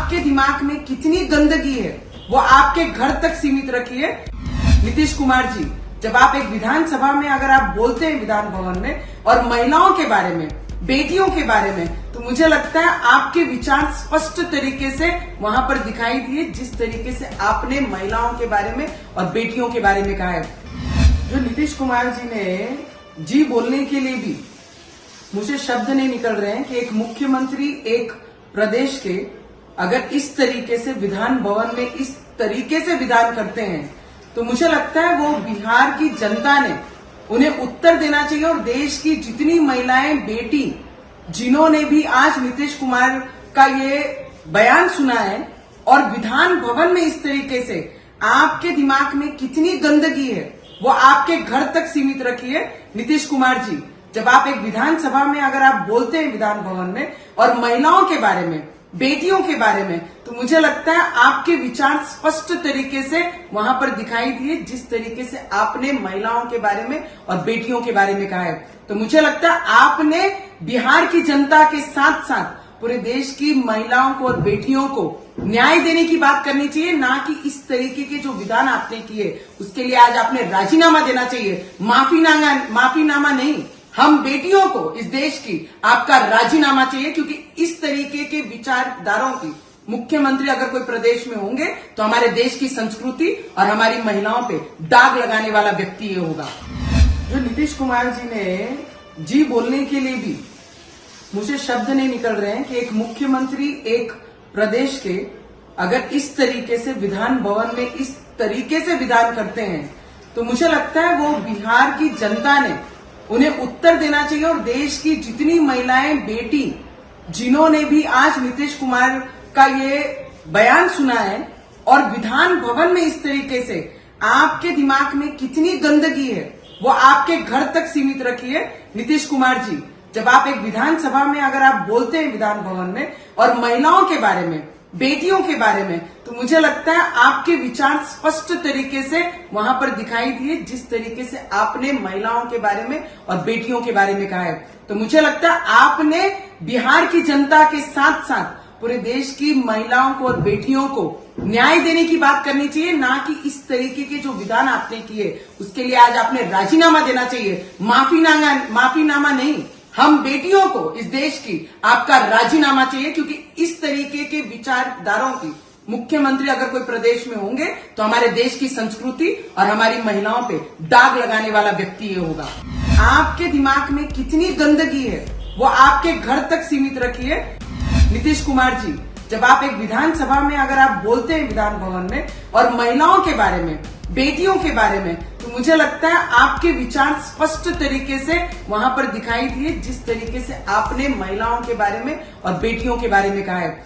आपके दिमाग में कितनी गंदगी है वो आपके घर तक सीमित रखिए। नीतीश कुमार जी, जब आप एक विधानसभा में अगर आप बोलते हैं विधान भवन में और महिलाओं के बारे में, बेटियों के बारे में, तो मुझे लगता है आपके विचार स्पष्ट तरीके से वहां पर दिखाई दिए जिस तरीके से आपने महिलाओं के बारे में और बेटियों के बारे में कहा है। जो नीतीश कुमार जी ने जी बोलने के लिए भी मुझे शब्द नहीं निकल रहे हैं कि एक मुख्यमंत्री एक प्रदेश के अगर इस तरीके से विधान भवन में इस तरीके से विधान करते हैं तो मुझे लगता है वो बिहार की जनता ने उन्हें उत्तर देना चाहिए। और देश की जितनी महिलाएं, बेटी जिन्होंने भी आज नीतीश कुमार का ये बयान सुना है और विधान भवन में इस तरीके से आपके दिमाग में कितनी गंदगी है वो आपके घर तक सीमित रखिए। नीतीश कुमार जी, जब आप एक विधानसभा में अगर आप बोलते हैं विधान भवन में और महिलाओं के बारे में, बेटियों के बारे में, तो मुझे लगता है आपके विचार स्पष्ट तरीके से वहां पर दिखाई दिए जिस तरीके से आपने महिलाओं के बारे में और बेटियों के बारे में कहा है। तो मुझे लगता है आपने बिहार की जनता के साथ साथ पूरे देश की महिलाओं को और बेटियों को न्याय देने की बात करनी चाहिए, ना कि इस तरीके के जो विधान आपने किए उसके लिए आज आपने राजीनामा देना चाहिए। माफीनामा नहीं, हम बेटियों को इस देश की आपका राजीनामा चाहिए, क्योंकि इस तरीके के विचारधाराओं की मुख्यमंत्री अगर कोई प्रदेश में होंगे तो हमारे देश की संस्कृति और हमारी महिलाओं पे दाग लगाने वाला व्यक्ति ये होगा। जो नीतीश कुमार जी ने जी बोलने के लिए भी मुझे शब्द नहीं निकल रहे हैं कि एक मुख्यमंत्री एक प्रदेश के अगर इस तरीके से विधान भवन में इस तरीके से विधान करते हैं तो मुझे लगता है वो बिहार की जनता ने उन्हें उत्तर देना चाहिए। और देश की जितनी महिलाएं, बेटी जिन्होंने भी आज नीतीश कुमार का ये बयान सुना है और विधान भवन में इस तरीके से आपके दिमाग में कितनी गंदगी है वो आपके घर तक सीमित रखिए। नीतीश कुमार जी, जब आप एक विधानसभा में अगर आप बोलते हैं विधान भवन में और महिलाओं के बारे में, बेटियों के बारे में, तो मुझे लगता है आपके विचार स्पष्ट तरीके से वहां पर दिखाई दिए जिस तरीके से आपने महिलाओं के बारे में और बेटियों के बारे में कहा है। तो मुझे लगता है आपने बिहार की जनता के साथ साथ पूरे देश की महिलाओं को और बेटियों को न्याय देने की बात करनी चाहिए, ना कि इस तरीके के जो विधान आपने किए उसके लिए आज आपने राजीनामा देना चाहिए। माफीनामा नहीं, हम बेटियों को इस देश की आपका राजीनामा चाहिए, क्योंकि इस तरीके के विचारधाराओं की मुख्यमंत्री अगर कोई प्रदेश में होंगे तो हमारे देश की संस्कृति और हमारी महिलाओं पे दाग लगाने वाला व्यक्ति ये होगा। आपके दिमाग में कितनी गंदगी है वो आपके घर तक सीमित रखिए। नीतीश कुमार जी, जब आप एक विधानसभा में अगर आप बोलते हैं विधान भवन में और महिलाओं के बारे में, बेटियों के बारे में, तो मुझे लगता है आपके विचार स्पष्ट तरीके से वहां पर दिखाई दिए जिस तरीके से आपने महिलाओं के बारे में और बेटियों के बारे में कहा है।